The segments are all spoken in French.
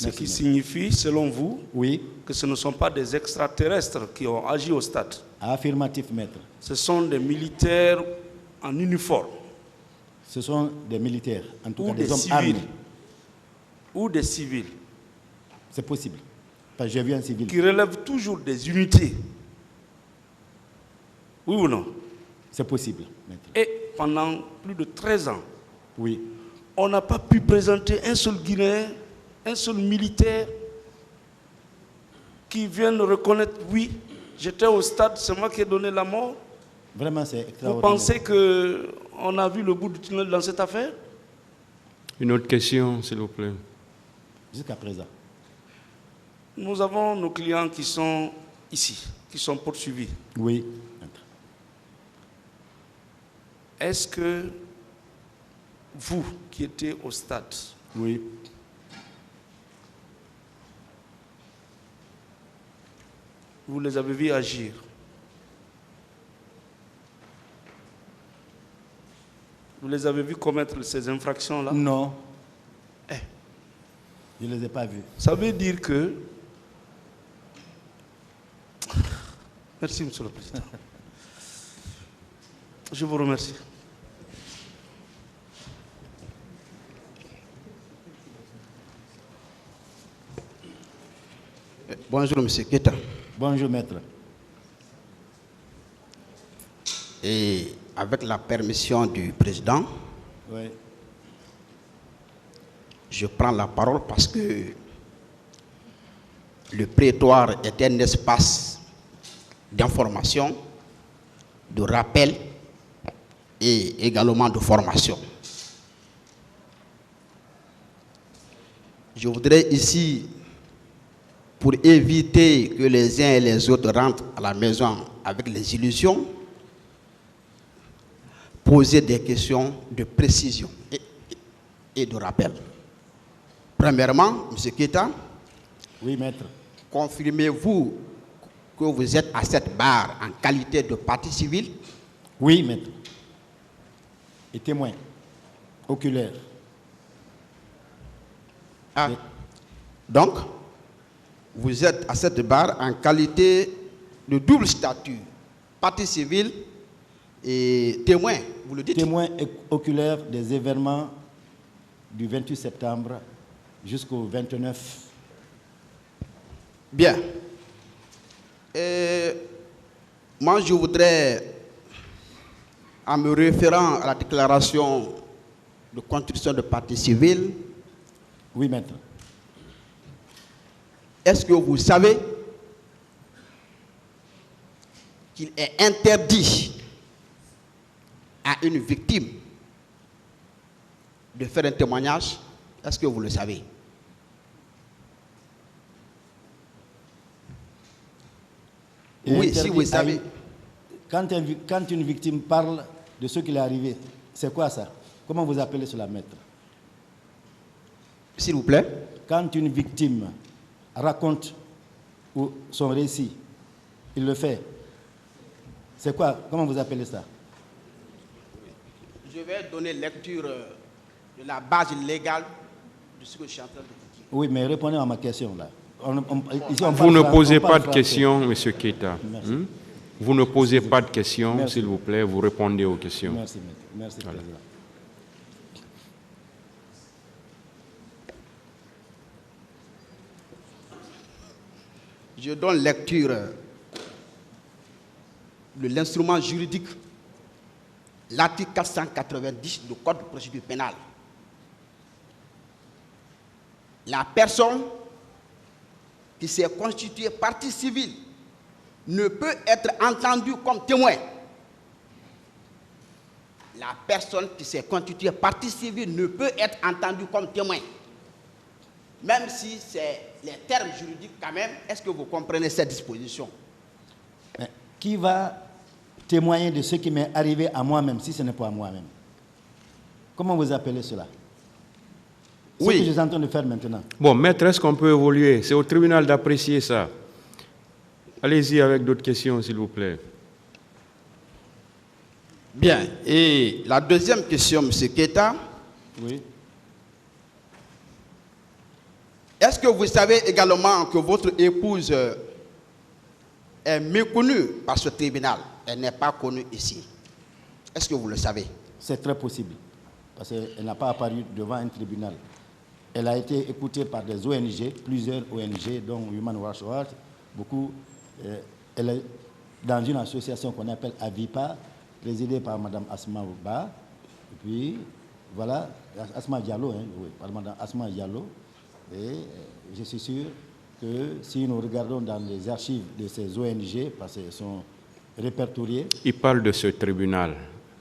Ce qui signifie, selon vous, Oui. que ce ne sont pas des extraterrestres qui ont agi au stade. Affirmatif, maître. Ce sont des militaires en uniforme. Ce sont des militaires, en tout Ou cas des des hommes civils. armés. Ou des civils. C'est possible. Parce que j'ai vu un civil. Qui relèvent toujours des unités. Oui ou non? C'est possible, maître. Et pendant plus de 13 ans, Oui. on n'a pas pu présenter un seul Guinéen, un seul militaire qui vienne reconnaître, oui, j'étais au stade, c'est moi qui ai donné la mort. Vraiment, c'est Vous extraordinaire. pensez qu'on a vu le bout du tunnel dans cette affaire? Une autre question, s'il vous plaît. Jusqu'à présent. Nous avons nos clients qui sont ici, qui sont poursuivis. Oui, maître. Est-ce que vous qui étiez au stade, Oui. vous les avez vus agir? Vous les avez vus commettre ces infractions-là? Non. Eh. Je ne les ai pas vus. Ça veut dire que... Merci, Monsieur le Président. Je vous remercie. Bonjour, M. Keita. Bonjour, maître. Et avec la permission du président, Oui. je prends la parole parce que le prétoire est un espace d'information, de rappel et également de formation. Je voudrais ici, pour éviter que les uns et les autres rentrent à la maison avec les illusions, poser des questions de précision et de rappel. Premièrement, M. Keita, Oui, maître. confirmez-vous que vous êtes à cette barre en qualité de partie civile? Oui, maître. Et témoin. Oculaire. Ah. Donc, vous êtes à cette barre en qualité de double statut, partie civile et témoin, vous le dites? Témoin oculaire des événements du 28 septembre jusqu'au 29. Bien. Moi, je voudrais, en me référant à la déclaration de constitution de partie civile, Oui, maître. est-ce que vous savez qu'il est interdit à une victime de faire un témoignage? Est-ce que vous le savez? Oui, si vous savez. Quand une victime parle de ce qui lui est arrivé, c'est quoi ça? Comment vous appelez cela, maître? S'il vous plaît. Quand une victime raconte son récit, il le fait. C'est quoi? Comment vous appelez ça? Je vais donner lecture de la base légale de ce que je suis en train de vous dire. Oui, mais répondez à ma question là. Vous ne posez pas de questions, M. Keita. Vous ne posez pas de questions, s'il vous plaît, vous répondez aux questions. Merci, maître. Merci, Voilà. président. Je donne lecture de l'instrument juridique, l'article 490 du Code de procédure pénale. La personne qui s'est constituée partie civile ne peut être entendue comme témoin. La personne qui s'est constituée partie civile ne peut être entendue comme témoin. Même si c'est les termes juridiques quand même, est-ce que vous comprenez cette disposition? Mais qui va témoigner de ce qui m'est arrivé à moi-même, si ce n'est pas à moi-même? Comment vous appelez cela? Oui. Ce que je suis en train de faire maintenant. Bon, maître, est-ce qu'on peut évoluer? C'est au tribunal d'apprécier ça. Allez-y avec d'autres questions, s'il vous plaît. Bien. Et la deuxième question, M. Keita, Oui. Est-ce que vous savez également que votre épouse est méconnue par ce tribunal? Elle n'est pas connue ici. Est-ce que vous le savez? C'est très possible, parce qu'elle n'a pas apparu devant un tribunal. Elle a été écoutée par des ONG, plusieurs ONG, dont Human Rights Watch, beaucoup. Elle est dans une association qu'on appelle AVIPA, présidée par Mme Asma Ba. Et puis, voilà, Asma Diallo, hein, oui, par Mme Asma Diallo. Et je suis sûr que si nous regardons dans les archives de ces ONG, parce qu'elles sont répertoriées. Il parle de ce tribunal.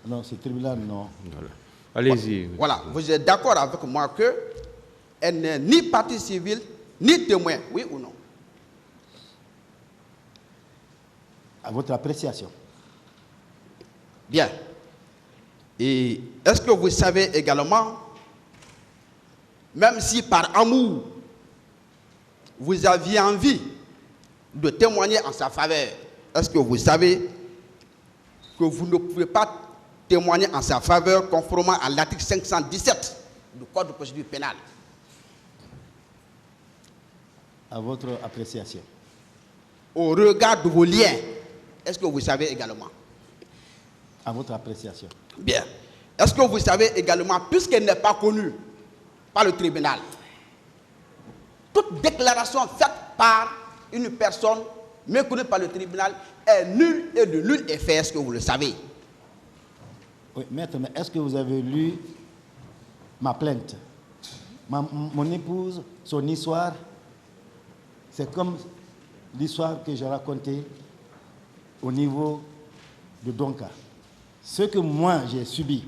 Non, ce tribunal, non. Voilà. Allez-y. Voilà, vous êtes d'accord avec moi qu'elle n'est ni partie civile, ni témoin, oui ou non? À votre appréciation. Bien. Et est-ce que vous savez également, même si par amour, vous aviez envie de témoigner en sa faveur, est-ce que vous savez que vous ne pouvez pas témoigner en sa faveur conformément à l'article 517 du Code de procédure pénale? À votre appréciation. Au regard de vos liens, est-ce que vous savez également? À votre appréciation. Bien. Est-ce que vous savez également, puisqu'elle n'est pas connue par le tribunal, toute déclaration faite par une personne méconnue par le tribunal est nulle et de nul effet? Est-ce que vous le savez? Oui, maître, mais est-ce que vous avez lu ma plainte? Mon épouse, son histoire, c'est comme l'histoire que j'ai racontée au niveau de Donka. Ce que moi j'ai subi,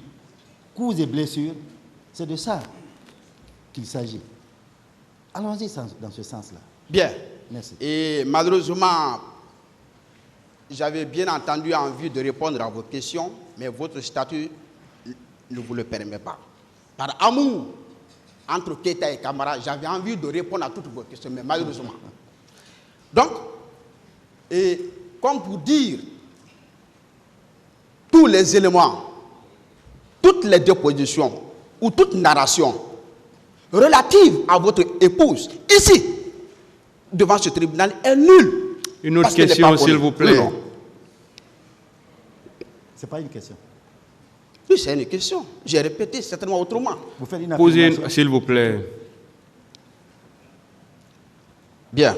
coups et blessures, c'est de ça qu'il s'agit. Allons-y dans ce sens-là. Bien. Merci. Et malheureusement, j'avais bien entendu envie de répondre à vos questions, mais votre statut ne vous le permet pas. Par amour entre Keita et Camara, j'avais envie de répondre à toutes vos questions, mais malheureusement. Donc, et comme pour dire tous les éléments, toutes les dépositions ou toute narration relative à votre épouse, ici, devant ce tribunal, est nulle. Une autre question, s'il vous plaît. Non. Ce n'est pas une question. Oui, c'est une question. J'ai répété certainement autrement. Vous faites une Posez, affirmation. s'il vous plaît. Bien.